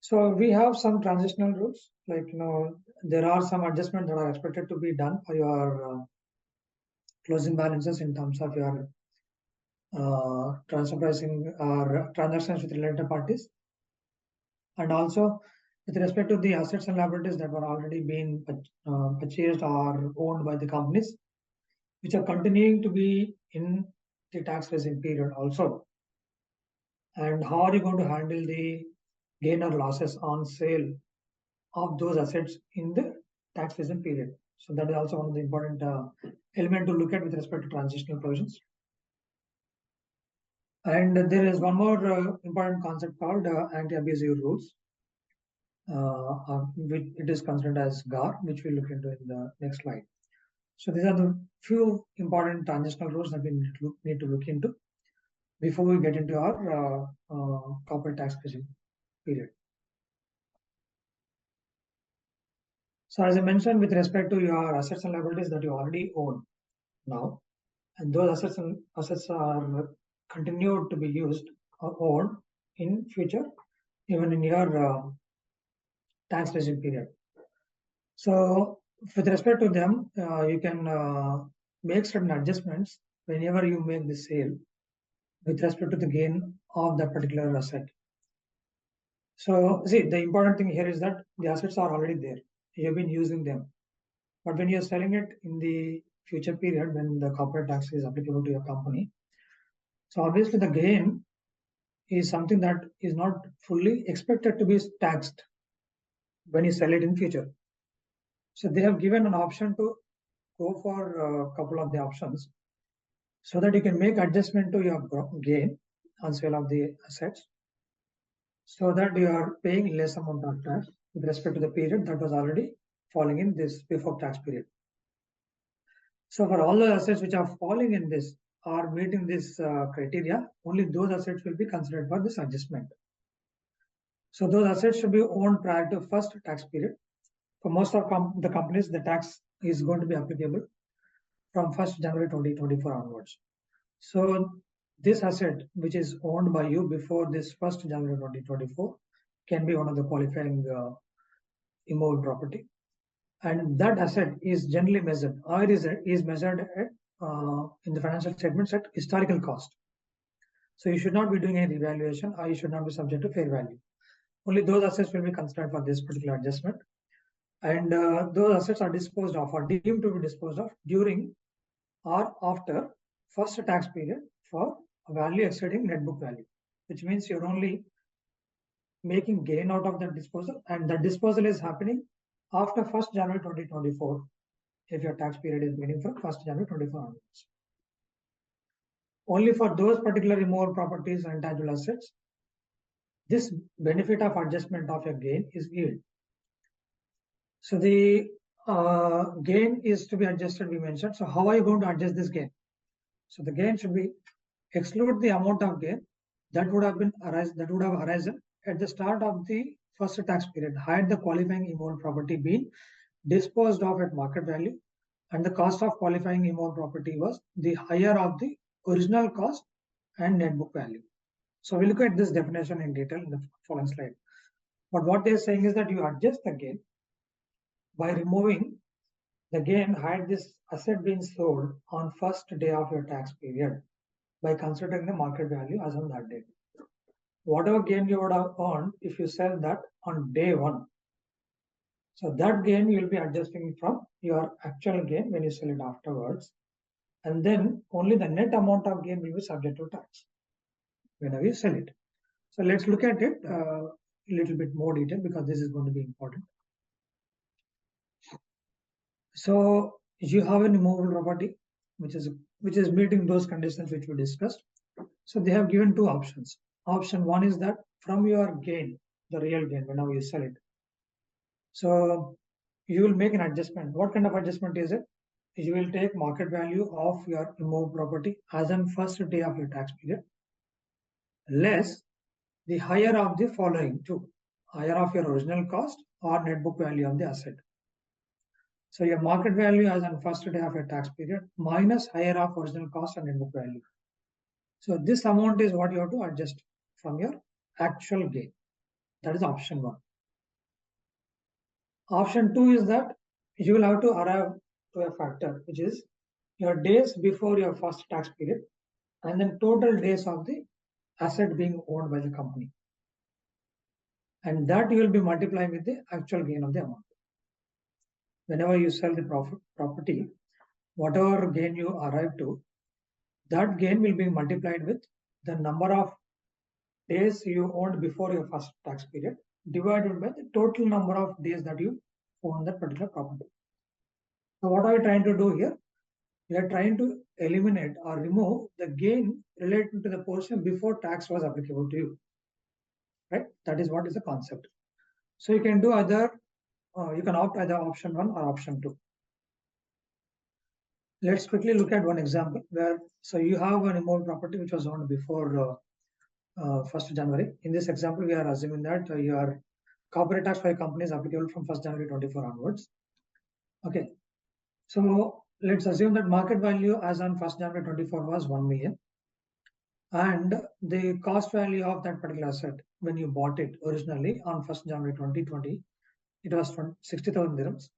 So we have some transitional rules, like there are some adjustments that are expected to be done for your closing balances in terms of your transfer pricing or transactions with related parties, and also with respect to the assets and liabilities that were already being purchased or owned by the companies, which are continuing to be in the tax raising period also. And how are you going to handle the gain or losses on sale of those assets in the tax raising period? So that is also one of the important element to look at with respect to transitional provisions. And there is one more important concept called anti-abusive rules. Which it is considered as GAR, which we'll look into in the next slide. So these are the few important transitional rules that we need to look into before we get into our corporate tax raising period. So as I mentioned, with respect to your assets and liabilities that you already own now, and those assets are continued to be used or owned in future, even in your tax raising period. So with respect to them, you can make certain adjustments whenever you make the sale with respect to the gain of that particular asset. So see, the important thing here is that the assets are already there. You have been using them. But when you're selling it in the future period, when the corporate tax is applicable to your company, so obviously the gain is something that is not fully expected to be taxed when you sell it in future. So they have given an option to go for a couple of the options so that you can make adjustment to your gain on sale of the assets so that you are paying less amount of tax with respect to the period that was already falling in this before tax period. So for all the assets which are falling in this or meeting this criteria, only those assets will be considered for this adjustment. So those assets should be owned prior to first tax period. For most of the companies, the tax is going to be applicable from 1st January 2024 onwards. So this asset, which is owned by you before this 1st January 2024, can be one of the qualifying immovable property. And that asset is generally measured, or is measured at, in the financial statements at historical cost. So you should not be doing any revaluation, or you should not be subject to fair value. Only those assets will be considered for this particular adjustment. And those assets are disposed of or deemed to be disposed of during or after first tax period for a value exceeding net book value, which means you're only making gain out of that disposal, and the disposal is happening after 1st January 2024 if your tax period is beginning from 1st January 2024 onwards. Only for those particular immovable properties and tangible assets, this benefit of adjustment of your gain is yield. So the gain is to be adjusted, we mentioned. So how are you going to adjust this gain? So the gain should be exclude the amount of gain that would have arisen at the start of the first tax period had the qualifying immovable property been disposed of at market value, and the cost of qualifying immovable property was the higher of the original cost and net book value. So we look at this definition in detail in the following slide. But what they're saying is that you adjust the gain by removing the gain had this asset been sold on first day of your tax period by considering the market value as on that date. Whatever gain you would have earned if you sell that on day one. So that gain you will be adjusting from your actual gain when you sell it afterwards. And then only the net amount of gain will be subject to tax whenever you sell it. So let's look at it a little bit more detail because this is going to be important. So you have an immovable property which is meeting those conditions which we discussed. So they have given two options. Option one is that from your gain, the real gain, whenever you sell it. So you will make an adjustment. What kind of adjustment is it? You will take market value of your immovable property as on first day of your tax period, less the higher of the following two, higher of your original cost or net book value of the asset. So your market value as on first day of your tax period minus higher of original cost and net book value. So this amount is what you have to adjust from your actual gain. That is option 1. Option 2 is that you will have to arrive to a factor, which is your days before your first tax period and then total days of the asset being owned by the company. And that you will be multiplying with the actual gain of the amount. Whenever you sell the property, whatever gain you arrive to, that gain will be multiplied with the number of days you owned before your first tax period divided by the total number of days that you own that particular property. So what are we trying to do here? We are trying to eliminate or remove the gain related to the portion before tax was applicable to you. Right? That is what is the concept. So you can do either, you can opt either option 1 or option 2. Let's quickly look at one example where, so you have an immovable property which was owned before 1st January. In this example, we are assuming that your corporate tax for your company is applicable from 1st January 24 onwards. Okay. So let's assume that market value as on 1st January 24 was 1 million. And the cost value of that particular asset when you bought it originally on 1st January 2020, it was 60,000 dirhams.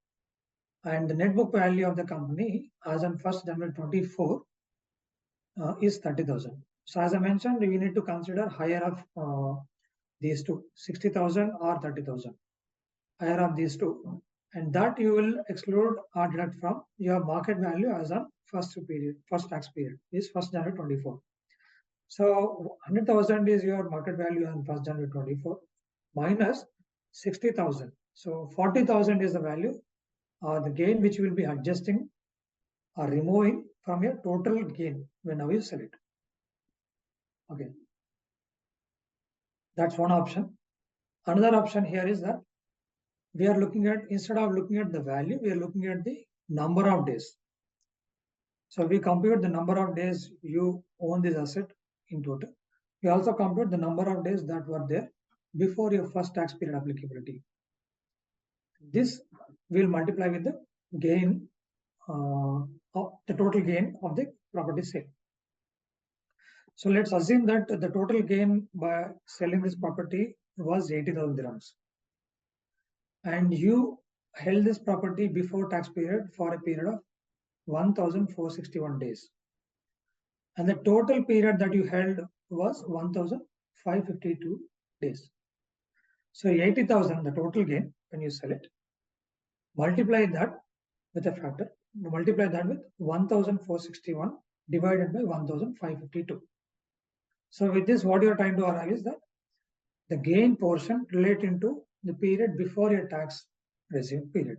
And the net book value of the company as on 1st January 24 is 30,000. So as I mentioned, we need to consider higher of these two, 60,000 or 30,000, higher of these two. And that you will exclude or deduct from your market value as on first tax period is 1st January 24. So 100,000 is your market value on 1st January 24 minus 60,000. So 40,000 is the value or the gain which you will be adjusting or removing from your total gain whenever you sell it. Okay. That's one option. Another option here is that we are looking at, instead of looking at the value, we are looking at the number of days. So we compute the number of days you own this asset in total. We also compute the number of days that were there before your first tax period applicability. This will multiply with the gain, of the total gain of the property sale. So let's assume that the total gain by selling this property was 80,000 dirhams. And you held this property before tax period for a period of 1,461 days. And the total period that you held was 1,552 days. So 80,000, the total gain when you sell it, multiply that with a factor, multiply that with 1,461 divided by 1,552. So with this, what you are trying to arrive is that the gain portion relating to the period before your tax regime period.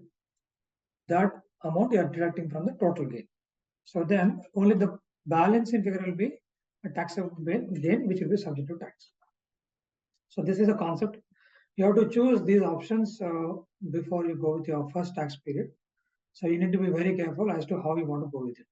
That amount you are deducting from the total gain. So then only the balancing figure will be a taxable gain which will be subject to tax. So this is a concept. You have to choose these options before you go with your first tax period. So you need to be very careful as to how you want to go with it.